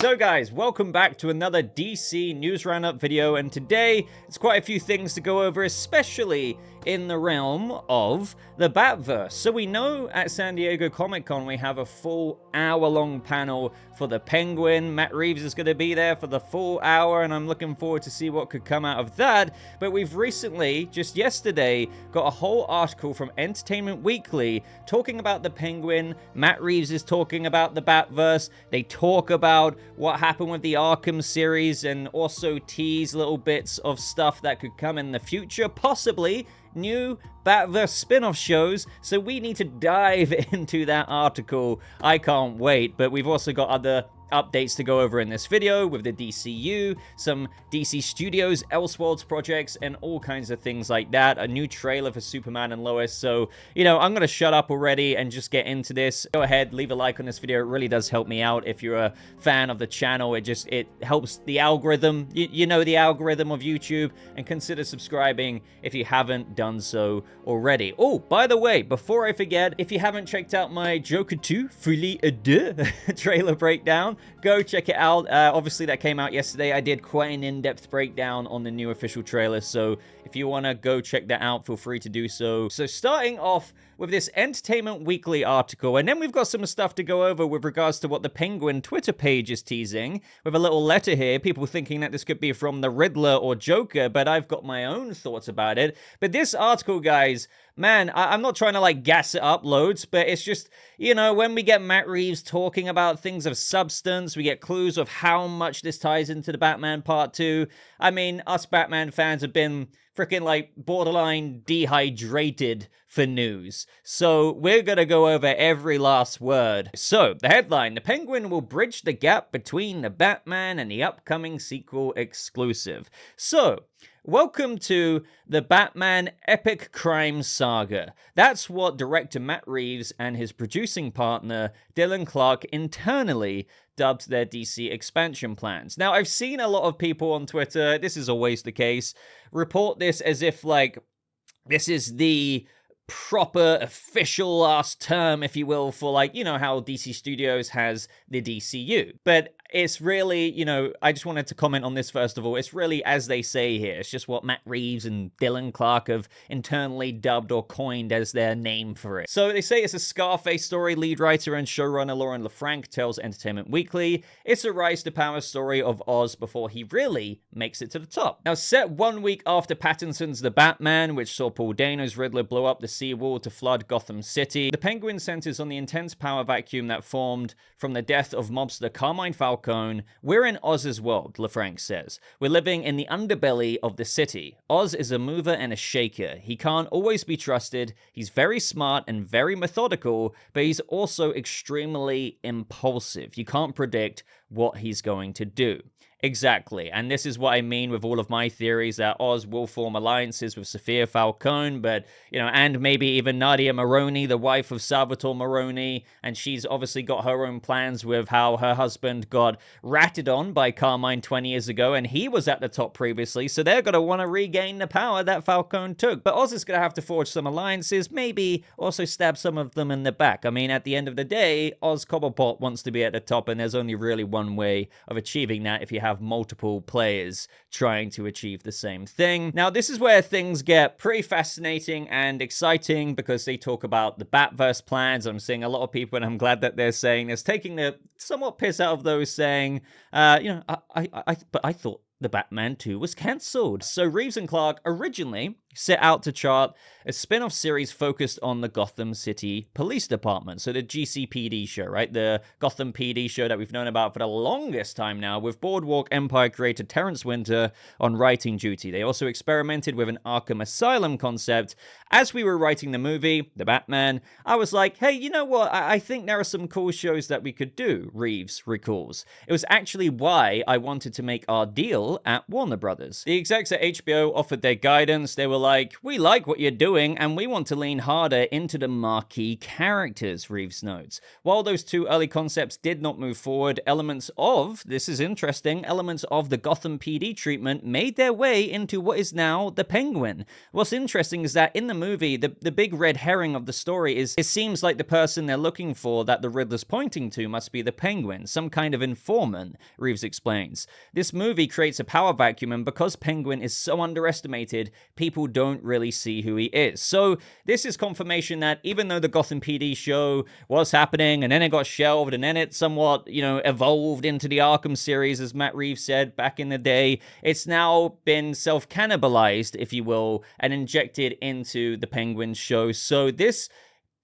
So guys, welcome back to another DC News Roundup video, and today it's quite a few things to go over, especially in the realm of the Batverse. So we know at San Diego Comic-Con we have a full hour-long panel for the Penguin. Matt Reeves is going to be there for the full hour, and I'm looking forward to see what could come out of that. But we've recently, just yesterday, got a whole article from Entertainment Weekly talking about the Penguin. Matt Reeves is talking about the Batverse. They talk about what happened with the Arkham series and also tease little bits of stuff that could come in the future, possibly new Batverse spin-off shows, so we need to dive into that article. I can't wait, but we've also got other updates to go over in this video with the DCU, some DC Studios Elseworlds projects, and all kinds of things like that. A new trailer for Superman and Lois. So, you know, I'm gonna shut up already and just get into this. Go ahead, leave a like on this video. It really does help me out if you're a fan of the channel. It helps the algorithm, you know, the algorithm of YouTube, and consider subscribing if you haven't done so already. Oh, by the way, before I forget, if you haven't checked out my Joker 2 Folie à Deux trailer breakdown, go check it out. Obviously, that came out yesterday. I did quite an in-depth breakdown on the new official trailer, so if you want to go check that out, feel free to do so. So starting off with this Entertainment Weekly article, and then we've got some stuff to go over with regards to what the Penguin Twitter page is teasing, with a little letter here, people thinking that this could be from the Riddler or Joker, but I've got my own thoughts about it. But this article, guys, man, I'm not trying to, like, gas it up loads, but it's just, you know, when we get Matt Reeves talking about things of substance, we get clues of how much this ties into the Batman Part 2. I mean, us Batman fans have been freaking, like, borderline dehydrated for news. So we're gonna go over every last word. So, the headline: the Penguin will bridge the gap between the Batman and the upcoming sequel exclusive. So, welcome to the Batman Epic Crime Saga. That's what director Matt Reeves and his producing partner Dylan Clark internally dubbed their DC expansion plans. Now, I've seen a lot of people on Twitter, this is always the case, report this as if, like, this is the proper official last term, if you will, for, like, you know, how DC Studios has the DCU. But it's really, you know, I just wanted to comment on this first of all. It's really, as they say here, it's just what Matt Reeves and Dylan Clark have internally dubbed or coined as their name for it. So they say it's a Scarface story. Lead writer and showrunner Lauren LaFranc tells Entertainment Weekly it's a rise to power story of Oz before he really makes it to the top. Now, set 1 week after Pattinson's The Batman, which saw Paul Dano's Riddler blow up the seawall to flood Gotham City, the Penguin centers on the intense power vacuum that formed from the death of mobster Carmine Falcone. We're in Oz's world, LaFranc says. We're living in the underbelly of the city. Oz is a mover and a shaker. He can't always be trusted. He's very smart and very methodical, but he's also extremely impulsive. You can't predict what he's going to do. Exactly, and this is what I mean with all of my theories, that Oz will form alliances with Sophia Falcone, but, you know, and maybe even Nadia Maroney, the wife of Salvatore Maroni, and she's obviously got her own plans with how her husband got ratted on by Carmine 20 years ago, and he was at the top previously, so they're going to want to regain the power that Falcone took. But Oz is going to have to forge some alliances, maybe also stab some of them in the back. I mean, at the end of the day, Oz Cobblepot wants to be at the top, and there's only really one way of achieving that if you have multiple players trying to achieve the same thing. Now, this is where things get pretty fascinating and exciting because they talk about the Batverse plans. I'm seeing a lot of people, and I'm glad that they're saying this, taking the somewhat piss out of those saying, you know, but I thought the Batman 2 was cancelled. So Reeves and Clark originally set out to chart a spin-off series focused on the Gotham City Police Department. So the GCPD show, right? The Gotham PD show that we've known about for the longest time now, with Boardwalk Empire creator Terrence Winter on writing duty. They also experimented with an Arkham Asylum concept. As we were writing the movie, The Batman, I was like, hey, you know what? I think there are some cool shows that we could do, Reeves recalls. It was actually why I wanted to make our deal at Warner Brothers. The execs at HBO offered their guidance. They were like, we like what you're doing, and we want to lean harder into the marquee characters, Reeves notes. While those two early concepts did not move forward, elements of, this is interesting, elements of the Gotham PD treatment made their way into what is now the Penguin. What's interesting is that in the movie, the big red herring of the story is, it seems like the person they're looking for that the Riddler's pointing to must be the Penguin, some kind of informant, Reeves explains. This movie creates a power vacuum, and because Penguin is so underestimated, people don't really see who he is. So this is confirmation that even though the Gotham PD show was happening, and then it got shelved, and then it somewhat, evolved into the Arkham series, as Matt Reeves said back in the day, it's now been self-cannibalized, if you will, and injected into the Penguin show. So this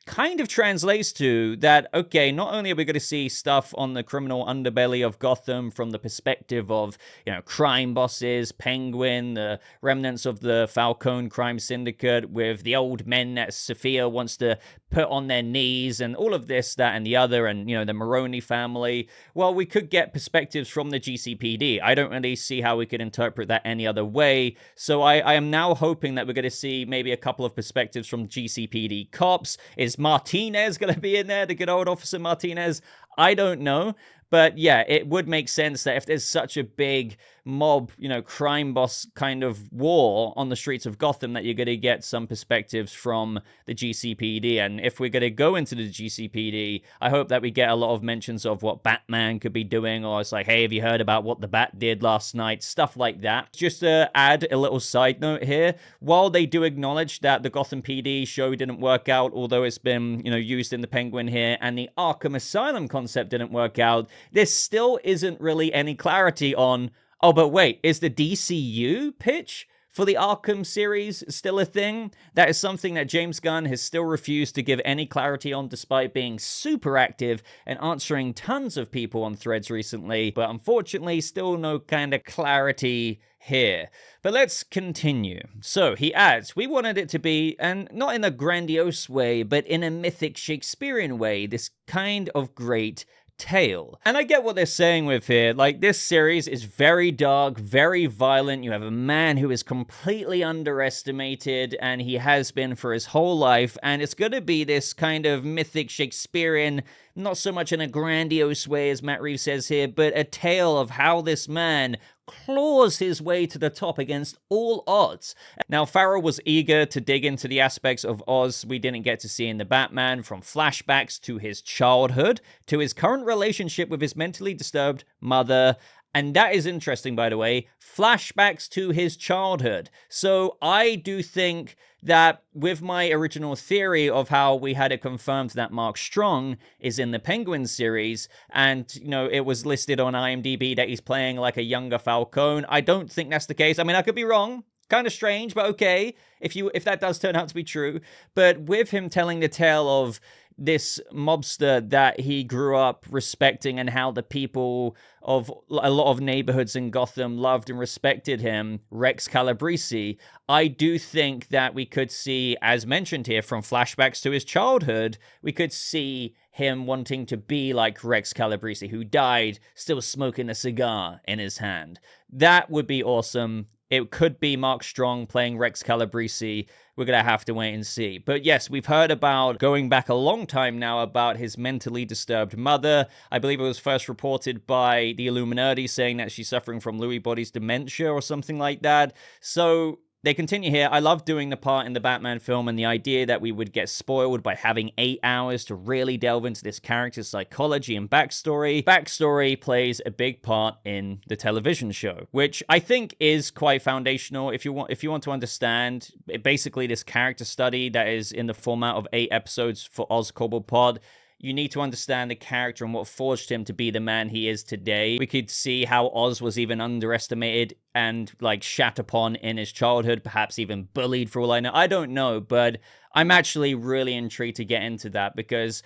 kind of translates to that, okay, not only are we going to see stuff on the criminal underbelly of Gotham from the perspective of, crime bosses, Penguin, the remnants of the Falcone crime syndicate with the old men that Sophia wants to put on their knees and all of this, that, and the other, and, the Maroni family. Well, we could get perspectives from the GCPD. I don't really see how we could interpret that any other way. So I am now hoping that we're going to see maybe a couple of perspectives from GCPD cops. Is Martinez going to be in there, the good old Officer Martinez? I don't know. But yeah, it would make sense that if there's such a big mob, crime boss kind of war on the streets of Gotham, that you're going to get some perspectives from the GCPD. And if we're going to go into the GCPD, I hope that we get a lot of mentions of what Batman could be doing, or it's like, hey, have you heard about what the Bat did last night? Stuff like that. Just to add a little side note here, while they do acknowledge that the Gotham PD show didn't work out, although it's been, used in the Penguin here, and the Arkham Asylum concept didn't work out, there still isn't really any clarity on, oh, but wait, is the DCU pitch for the Arkham series still a thing? That is something that James Gunn has still refused to give any clarity on, despite being super active and answering tons of people on threads recently, but unfortunately still no kind of clarity here. But let's continue. So he adds, we wanted it to be, and not in a grandiose way, but in a mythic Shakespearean way, this kind of great tale. And I get what they're saying with here. Like, this series is very dark, very violent. You have a man who is completely underestimated, and he has been for his whole life, and it's going to be this kind of mythic Shakespearean, not so much in a grandiose way as Matt Reeves says here, but a tale of how this man claws his way to the top against all odds. Now, Farrell was eager to dig into the aspects of Oz we didn't get to see in the Batman, from flashbacks to his childhood, to his current relationship with his mentally disturbed mother. And that is interesting, by the way, flashbacks to his childhood. So I do think that with my original theory of how we had it confirmed that Mark Strong is in the Penguin series, and, it was listed on IMDb that he's playing like a younger Falcone, I don't think that's the case. I mean, I could be wrong. Kind of strange, but okay, if that does turn out to be true. But with him telling the tale of this mobster that he grew up respecting, and how the people of a lot of neighborhoods in Gotham loved and respected him, Rex Calabrese, I do think that we could see, as mentioned here, from flashbacks to his childhood, we could see him wanting to be like Rex Calabrese, who died still smoking a cigar in his hand. That would be awesome. It could be Mark Strong playing Rex Calabrese. We're going to have to wait and see. But yes, we've heard about, going back a long time now, about his mentally disturbed mother. I believe it was first reported by the Illuminati, saying that she's suffering from Lewy body's dementia or something like that. So they continue here. I love doing the part in the Batman film, and the idea that we would get spoiled by having 8 hours to really delve into this character's psychology and backstory. Backstory plays a big part in the television show, which I think is quite foundational. If you want to understand basically this character study that is in the format of 8 episodes for Oz Cobblepot, you need to understand the character and what forged him to be the man he is today. We could see how Oz was even underestimated and shat upon in his childhood, perhaps even bullied for all I know. I don't know, but I'm actually really intrigued to get into that because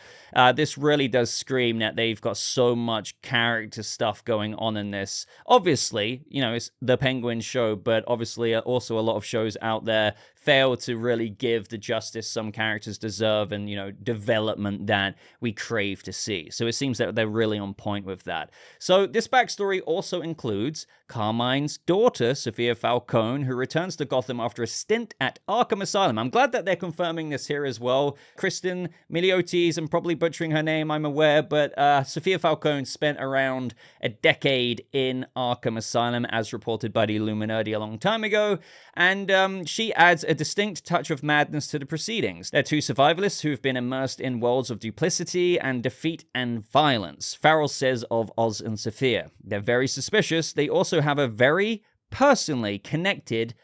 this really does scream that they've got so much character stuff going on in this. Obviously, you know, it's the Penguin show, but obviously also a lot of shows out there fail to really give the justice some characters deserve and, you know, development that we crave to see. So it seems that they're really on point with that. So this backstory also includes Carmine's daughter, Sophia Falcone, who returns to Gotham after a stint at Arkham Asylum. I'm glad that they're confirming this here as well. Kristen Milioti, I'm probably butchering her name, I'm aware, but Sophia Falcone spent around a decade in Arkham Asylum, as reported by the Illuminati a long time ago, and she adds a distinct touch of madness to the proceedings. They're two survivalists who've been immersed in worlds of duplicity and defeat and violence. Farrell says of Oz and Sophia. They're very suspicious. They also have a very personally connected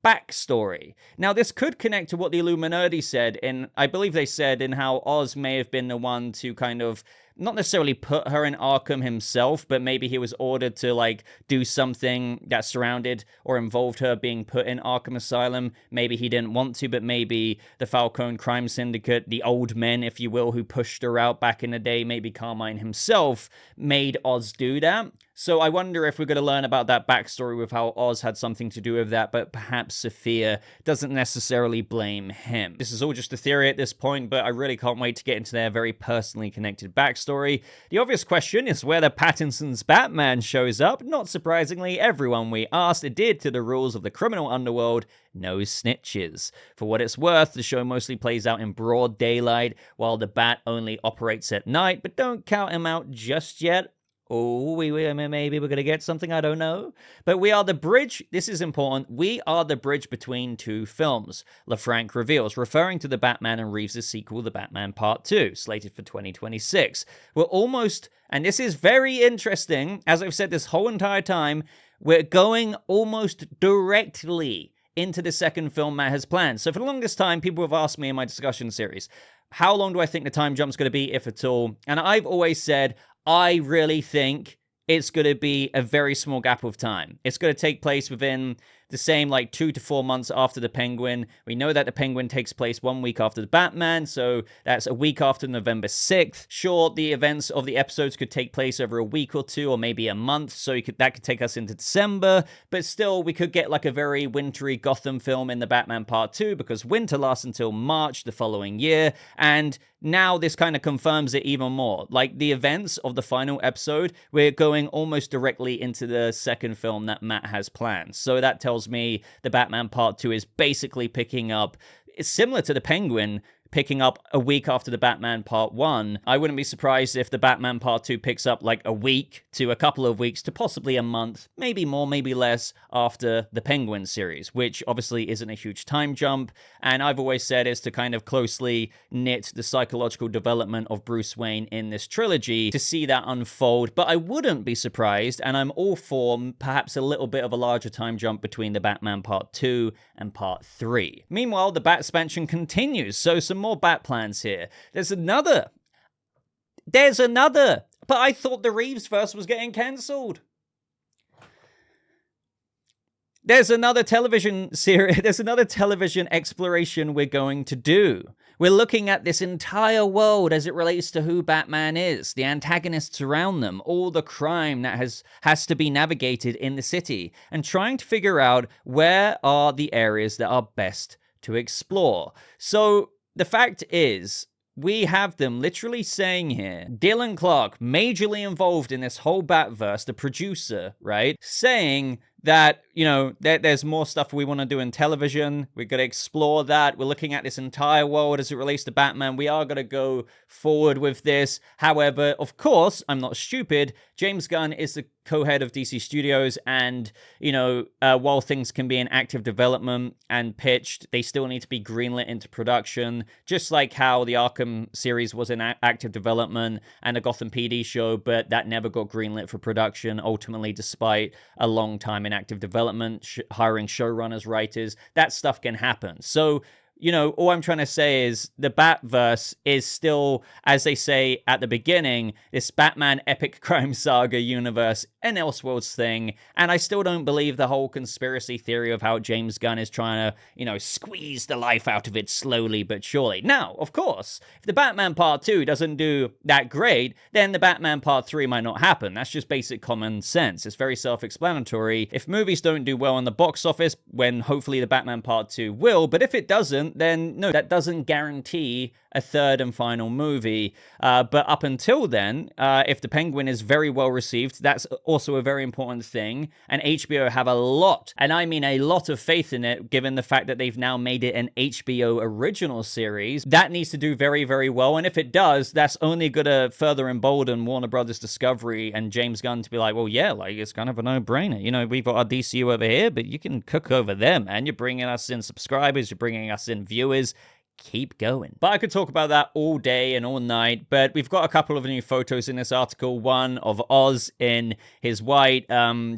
backstory. Now, this could connect to what the Illuminati said in, I believe they said, in how Oz may have been the one to kind of not necessarily put her in Arkham himself, but maybe he was ordered to, like, do something that surrounded or involved her being put in Arkham Asylum. Maybe he didn't want to, but maybe the Falcone crime syndicate, the old men, if you will, who pushed her out back in the day, maybe Carmine himself made Oz do that. So I wonder if we're going to learn about that backstory with how Oz had something to do with that, but perhaps Sophia doesn't necessarily blame him. This is all just a theory at this point, but I really can't wait to get into their very personally connected backstory. The obvious question is whether Pattinson's Batman shows up. Not surprisingly, everyone we asked adhered to the rules of the criminal underworld. No snitches. For what it's worth, the show mostly plays out in broad daylight, while the Bat only operates at night, but don't count him out just yet. Oh, maybe we're going to get something, I don't know. But we are the bridge, this is important, we are the bridge between two films, LaFranc reveals, referring to the Batman and Reeves' sequel, The Batman Part 2, slated for 2026. We're almost, and this is very interesting, as I've said this whole entire time, we're going almost directly into the second film Matt has planned. So for the longest time, people have asked me in my discussion series, how long do I think the time jump's going to be, if at all? And I've always said, I really think it's going to be a very small gap of time. It's going to take place within the same, like, 2 to 4 months after the Penguin. We know that the Penguin takes place 1 week after the Batman, so that's a week after November 6th. Sure, the events of the episodes could take place over a week or two, or maybe a month, so that could take us into December, but still, we could get, like, a very wintry Gotham film in the Batman Part 2, because winter lasts until March the following year, and now this kind of confirms it even more. Like, the events of the final episode, we're going almost directly into the second film that Matt has planned. So that tells me the Batman Part 2 is basically picking up, it's similar to the Penguin, picking up a week after the Batman Part 1. I wouldn't be surprised if the Batman Part 2 picks up like a week to a couple of weeks to possibly a month, maybe more, maybe less, after the Penguin series, which obviously isn't a huge time jump, and I've always said is to kind of closely knit the psychological development of Bruce Wayne in this trilogy to see that unfold, but I wouldn't be surprised, and I'm all for perhaps a little bit of a larger time jump between the Batman Part 2 and Part 3. Meanwhile, the Bat expansion continues, so some more Bat plans here. There's another, but I thought the Reeves verse was getting cancelled. There's another television series, there's another television exploration we're going to do. We're looking at this entire world as it relates to who Batman is, the antagonists around them, all the crime that has to be navigated in the city, and trying to figure out where are the areas that are best to explore. So the fact is, we have them literally saying here, Dylan Clark, majorly involved in this whole Batverse, the producer, right, saying that, you know, there's more stuff we want to do in television. We're going to explore that. We're looking at this entire world as it relates to Batman. We are going to go forward with this. However, of course, I'm not stupid. James Gunn is the co-head of DC Studios, and, you know, while things can be in active development and pitched, they still need to be greenlit into production, just like how the Arkham series was in active development and a Gotham PD show, but that never got greenlit for production, ultimately, despite a long time in active development, hiring showrunners, writers. That stuff can happen. So you know, all I'm trying to say is the Batverse is still, as they say at the beginning, this Batman epic crime saga universe, an Elseworlds thing, and I still don't believe the whole conspiracy theory of how James Gunn is trying to, you know, squeeze the life out of it slowly but surely. Now, of course, if the Batman Part 2 doesn't do that great, then the Batman Part 3 might not happen. That's just basic common sense. It's very self-explanatory. If movies don't do well in the box office, when hopefully the Batman Part 2 will, but if it doesn't, then no, that doesn't guarantee a third and final movie. But up until then, if the Penguin is very well received, that's also a very important thing. And HBO have a lot, and I mean a lot of faith in it, given the fact that they've now made it an HBO original series. That needs to do very, very well. And if it does, that's only going to further embolden Warner Brothers Discovery and James Gunn to be like, well, yeah, like it's kind of a no-brainer. You know, we've got our DCU over here, but you can cook over them, and you're bringing us in subscribers, you're bringing us in viewers. Keep going. But I could talk about that all day and all night, but we've got a couple of new photos in this article. One of Oz in his white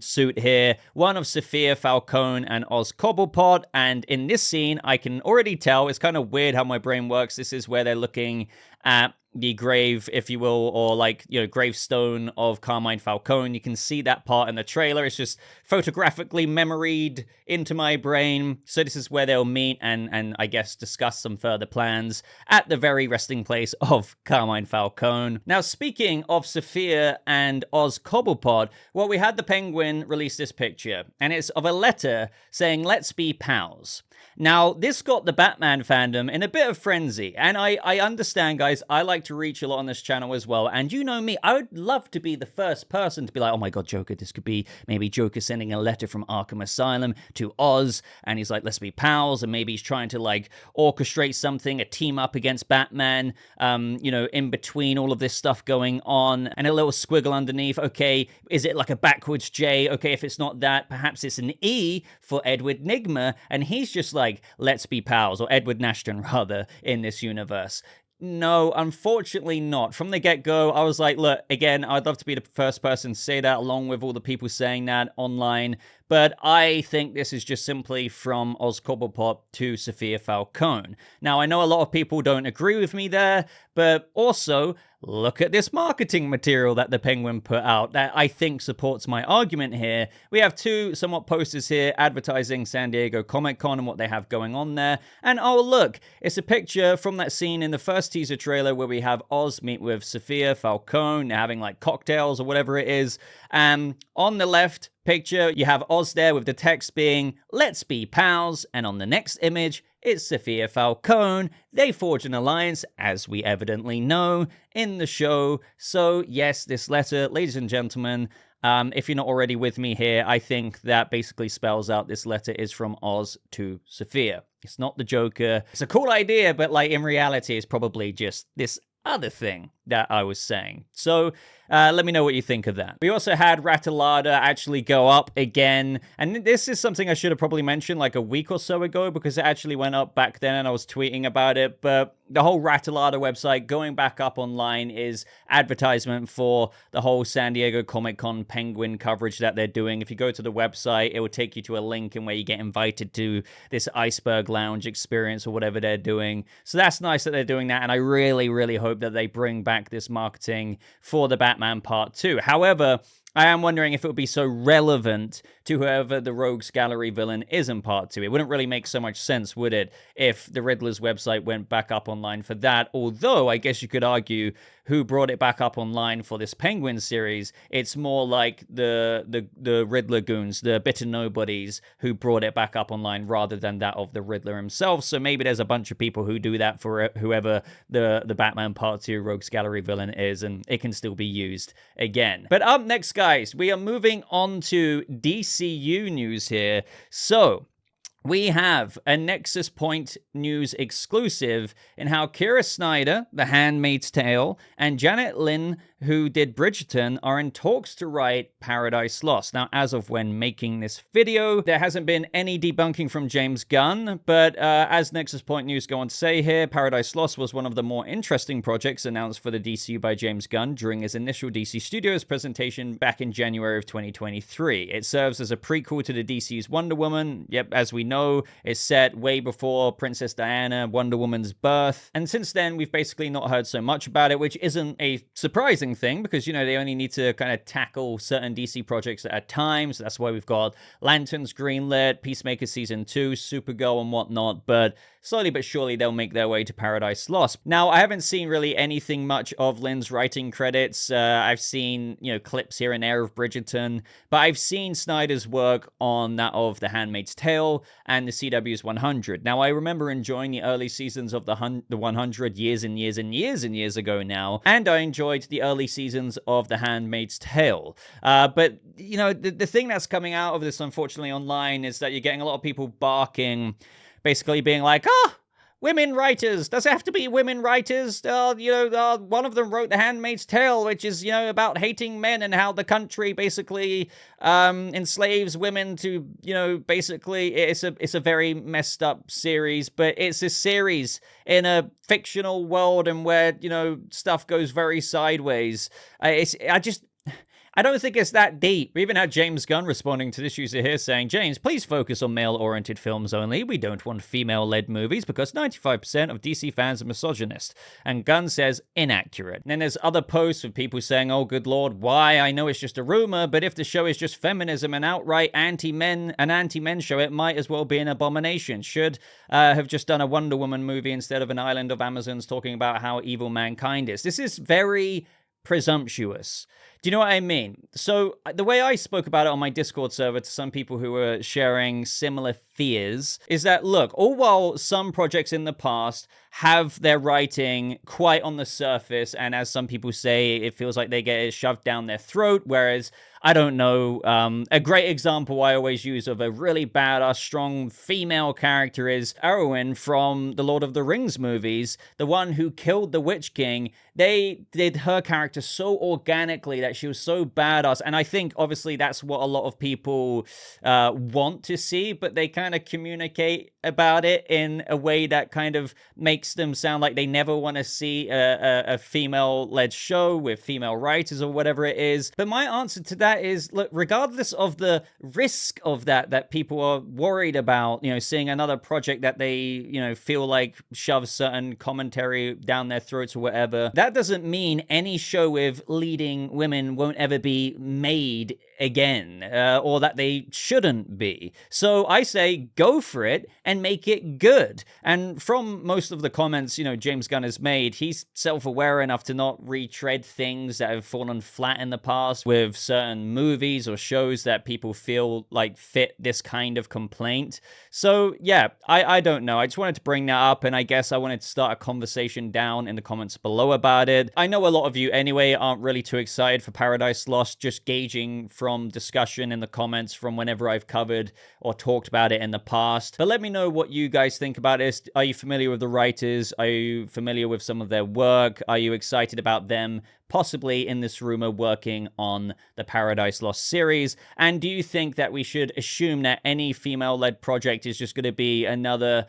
suit here, one of Sophia Falcone and Oz Cobblepot, and in this scene, I can already tell, it's kind of weird how my brain works. This is where they're looking at the grave, if you will, or like, you know, gravestone of Carmine Falcone. You can see that part in the trailer. It's just photographically memoried into my brain. So this is where they'll meet and I guess discuss some further plans at the very resting place of Carmine Falcone. Now, speaking of Sophia and Oz Cobblepot, well, we had the Penguin release this picture, and it's of a letter saying, "Let's be pals." Now, this got the Batman fandom in a bit of frenzy, and I understand, guys, I like to reach a lot on this channel as well, and you know me, I would love to be the first person to be like, oh my god, Joker, this could be maybe Joker sending a letter from Arkham Asylum to Oz, and he's like, let's be pals, and maybe he's trying to, like, orchestrate something, a team up against Batman, you know, in between all of this stuff going on, and a little squiggle underneath, okay, is it like a backwards J? Okay, if it's not that, perhaps it's an E for Edward Nygma, and he's just like, let's be pals, or Edward Nashton, rather, in this universe. No, unfortunately not. From the get-go, I was like, look, again, I'd love to be the first person to say that, along with all the people saying that online, but I think this is just simply from Oz Cobblepot to Sophia Falcone. Now, I know a lot of people don't agree with me there, but also, look at this marketing material that the Penguin put out that I think supports my argument here. We have two somewhat posters here advertising San Diego Comic-Con and what they have going on there. And oh, look, it's a picture from that scene in the first teaser trailer where we have Oz meet with Sophia Falcone. They're having like cocktails or whatever it is. And on the left picture, you have Oz there with the text being, let's be pals. And on the next image, it's Sophia Falcone. They forge an alliance, as we evidently know, in the show. So yes, this letter, ladies and gentlemen, if you're not already with me here, I think that basically spells out this letter is from Oz to Sophia. It's not the Joker. It's a cool idea, but like in reality, it's probably just this other thing that I was saying. So let me know what you think of that. We also had Rataalada actually go up again, and this is something I should have probably mentioned like a week or so ago, because it actually went up back then and I was tweeting about it, but the whole Rataalada website going back up online is advertisement for the whole San Diego Comic-Con Penguin coverage that they're doing. If you go to the website, it will take you to a link and where you get invited to this Iceberg Lounge experience or whatever they're doing. So that's nice that they're doing that, and I really, really hope that they bring back this marketing for the Batman Part 2. However, I am wondering if it would be so relevant to whoever the Rogues Gallery villain is in Part 2. It wouldn't really make so much sense, would it, if the Riddler's website went back up online for that? Although, I guess you could argue who brought it back up online for this Penguin series. It's more like the Riddler goons, the bitter nobodies, who brought it back up online rather than that of the Riddler himself. So maybe there's a bunch of people who do that for whoever the Batman Part 2 Rogues Gallery villain is, and it can still be used again. But up next, guys, we are moving on to DCU news here. So we have a Nexus Point news exclusive in how Kira Snyder, The Handmaid's Tale, and Janet Lynn, who did Bridgerton, are in talks to write Paradise Lost. Now, as of when making this video, there hasn't been any debunking from James Gunn, but as Nexus Point News go on to say here, Paradise Lost was one of the more interesting projects announced for the DCU by James Gunn during his initial DC Studios presentation back in January of 2023. It serves as a prequel to the DC's Wonder Woman. Yep, as we know, it's set way before Princess Diana, Wonder Woman's birth, and since then, we've basically not heard so much about it, which isn't a surprising thing because, you know, they only need to kind of tackle certain DC projects at a time. So that's why we've got Lanterns greenlit, Peacemaker Season 2, Supergirl and whatnot. But slowly but surely, they'll make their way to Paradise Lost. Now, I haven't seen really anything much of Lynn's writing credits. I've seen, you know, clips here and there of Bridgerton, but I've seen Snyder's work on that of The Handmaid's Tale and the CW's 100. Now, I remember enjoying the early seasons of the 100 years and years and years and years ago now, and I enjoyed the early seasons of The Handmaid's Tale. But, you know, the thing that's coming out of this, unfortunately, online is that you're getting a lot of people barking, basically being like, women writers, does it have to be women writers? One of them wrote The Handmaid's Tale, which is, you know, about hating men and how the country basically enslaves women to, you know, basically it's a very messed up series, but it's a series in a fictional world and where, you know, stuff goes very sideways. I don't think it's that deep. We even had James Gunn responding to this user here saying, James, please focus on male-oriented films only. We don't want female-led movies because 95% of DC fans are misogynist. And Gunn says, inaccurate. And then there's other posts with people saying, oh, good Lord, why? I know it's just a rumor, but if the show is just feminism and outright anti-men show, it might as well be an abomination. Should have just done a Wonder Woman movie instead of an Island of Amazons talking about how evil mankind is. This is very presumptuous. Do you know what I mean? So the way I spoke about it on my Discord server to some people who were sharing similar fears is that, look, all while some projects in the past have their writing quite on the surface, and as some people say, it feels like they get it shoved down their throat, whereas, I don't know, a great example I always use of a really badass, strong female character is Arwen from the Lord of the Rings movies, the one who killed the Witch King. They did her character so organically that she was so badass, and I think, obviously, that's what a lot of people want to see, but they kind of communicate about it in a way that kind of makes them sound like they never want to see a female-led show with female writers or whatever it is. But my answer to that is, look, regardless of the risk of that people are worried about, you know, seeing another project that they, you know, feel like shoves certain commentary down their throats or whatever, that doesn't mean any show with leading women won't ever be made again, or that they shouldn't be. So I say go for it and make it good. And from most of the comments, you know, James Gunn has made, he's self-aware enough to not retread things that have fallen flat in the past with certain movies or shows that people feel like fit this kind of complaint. So yeah, I don't know. I just wanted to bring that up, and I guess I wanted to start a conversation down in the comments below about it. I know a lot of you anyway aren't really too excited for Paradise Lost, just gauging from discussion in the comments from whenever I've covered or talked about it in the past. But let me know what you guys think about this. Are you familiar with the writers? Are you familiar with some of their work? Are you excited about them possibly in this rumor working on the Paradise Lost series? And do you think that we should assume that any female-led project is just going to be another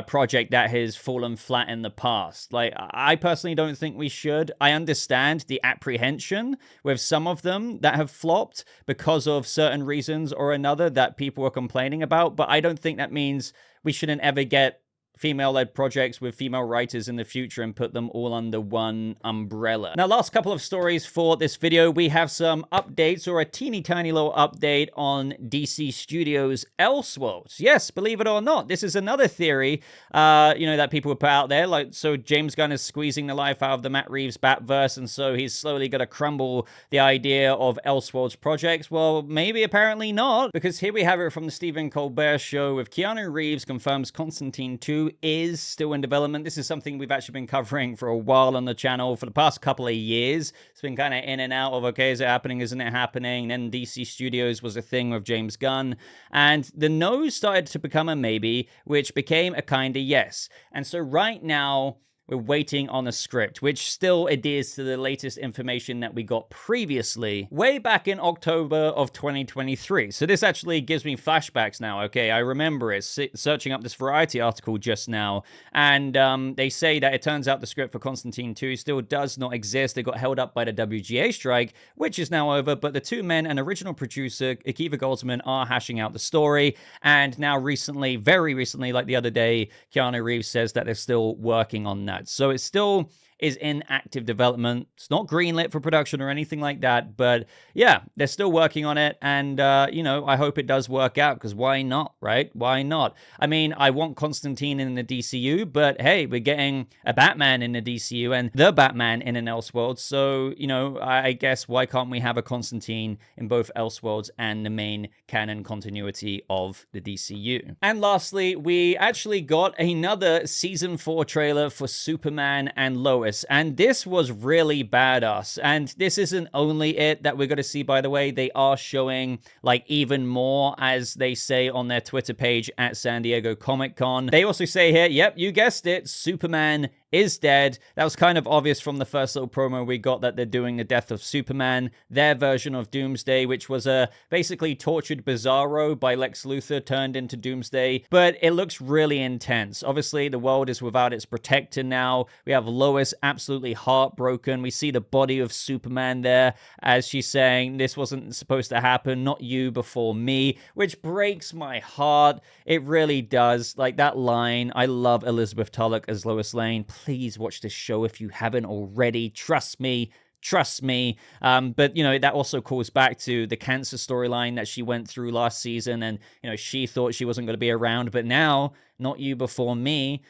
project that has fallen flat in the past? Like, I personally don't think we should. I understand the apprehension with some of them that have flopped because of certain reasons or another that people are complaining about, but I don't think that means we shouldn't ever get female-led projects with female writers in the future and put them all under one umbrella. Now, last couple of stories for this video. We have some updates, or a teeny tiny little update on DC Studios' Elseworlds. Yes, believe it or not, this is another theory, that people would put out there. Like, so James Gunn is squeezing the life out of the Matt Reeves Batverse, and so he's slowly going to crumble the idea of Elseworlds projects. Well, maybe apparently not, because here we have it from the Stephen Colbert Show with Keanu Reeves confirms Constantine 2 is still in development. This is something we've actually been covering for a while on the channel for the past couple of years. It's been kind of in and out of, okay, is it happening, isn't it happening? And then DC Studios was a thing with James Gunn, and the no started to become a maybe, which became a kind of yes. And so right now, we're waiting on a script, which still adheres to the latest information that we got previously, way back in October of 2023. So this actually gives me flashbacks now, okay? I remember it, searching up this Variety article just now, and they say that it turns out the script for Constantine 2 still does not exist. It got held up by the WGA strike, which is now over, but the two men and original producer, Akiva Goldsman, are hashing out the story, and now recently, very recently, like the other day, Keanu Reeves says that they're still working on that. So it still is in active development. It's not greenlit for production or anything like that, but yeah, they're still working on it, and I hope it does work out, because why not, right? Why not? I mean, I want Constantine in the DCU, but hey, we're getting a Batman in the DCU and the Batman in an Elseworlds, so, I guess why can't we have a Constantine in both Elseworlds and the main canon continuity of the DCU? And lastly, we actually got another Season 4 trailer for Superman and Lois, and this was really badass. And this isn't only it that we're going to see, by the way. They are showing like even more, as they say on their Twitter page at San Diego Comic-Con. They also say here, yep, you guessed it, Superman is dead. That was kind of obvious from the first little promo we got, that they're doing the death of Superman, their version of Doomsday, which was a basically tortured Bizarro by Lex Luthor turned into Doomsday. But it looks really intense. Obviously, the world is without its protector now. We have Lois absolutely heartbroken. We see the body of Superman there as she's saying, this wasn't supposed to happen, not you before me, which breaks my heart. It really does. Like that line, I love Elizabeth Tulloch as Lois Lane. Please watch this show if you haven't already. Trust me. But, that also calls back to the cancer storyline that she went through last season. And, she thought she wasn't going to be around. But now, not you before me,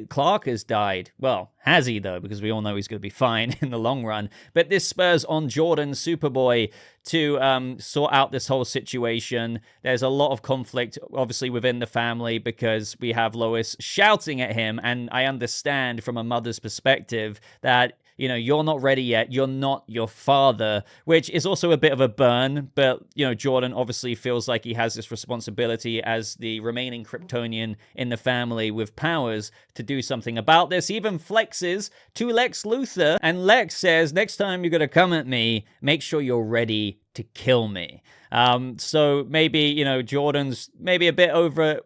Clark has died. Well, has he, though? Because we all know he's going to be fine in the long run. But this spurs on Jordan, Superboy, to sort out this whole situation. There's a lot of conflict, obviously, within the family, because we have Lois shouting at him. And I understand from a mother's perspective that, you're not ready yet. You're not your father, which is also a bit of a burn. But, Jordan obviously feels like he has this responsibility as the remaining Kryptonian in the family with powers to do something about this. He even flexes to Lex Luthor, and Lex says, next time you're going to come at me, make sure you're ready to kill me. So maybe, Jordan's maybe a bit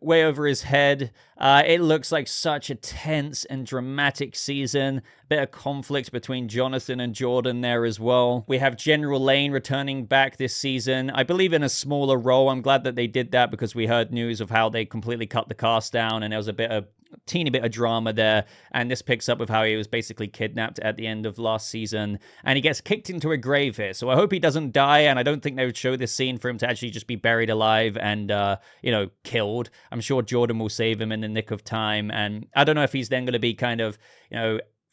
way over his head. It looks like such a tense and dramatic season. A bit of conflict between Jonathan and Jordan there as well. We have General Lane returning back this season, I believe in a smaller role. I'm glad that they did that, because we heard news of how they completely cut the cast down, and there was a teeny bit of drama there, and this picks up with how he was basically kidnapped at the end of last season, and he gets kicked into a grave here. So I hope he doesn't die, and I don't think they would show this scene for him to actually just be buried alive and killed. I'm sure Jordan will save him in the nick of time, and I don't know if he's then going to be kind of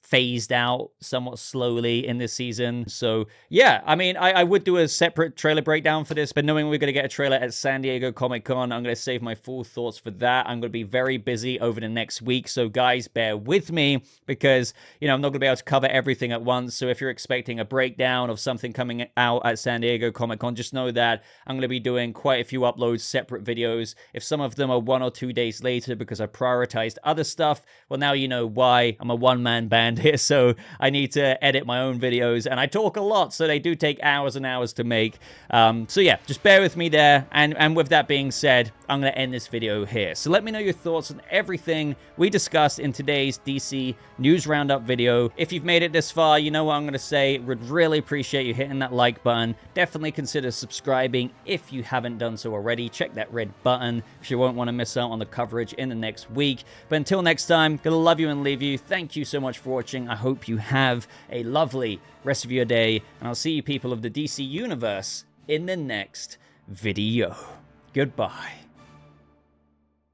phased out somewhat slowly in this season. So yeah, I mean, I would do a separate trailer breakdown for this, but knowing we're going to get a trailer at San Diego Comic-Con, I'm going to save my full thoughts for that. I'm going to be very busy over the next week, so guys, bear with me, because, I'm not going to be able to cover everything at once. So if you're expecting a breakdown of something coming out at San Diego Comic-Con, just know that I'm going to be doing quite a few uploads, separate videos. If some of them are 1 or 2 days later because I prioritized other stuff, well, now you know why. I'm a one-man band here, so I need to edit my own videos, and I talk a lot, so they do take hours and hours to make. So yeah, just bear with me there, and with that being said, I'm going to end this video here. So let me know your thoughts on everything we discussed in today's DC News Roundup video. If you've made it this far, you know what I'm going to say. Would really appreciate you hitting that like button. Definitely consider subscribing if you haven't done so already. Check that red button, because you won't want to miss out on the coverage in the next week. But until next time, gonna love you and leave you. Thank you so much for watching. I hope you have a lovely rest of your day, and I'll see you people of the DC Universe in the next video. Goodbye.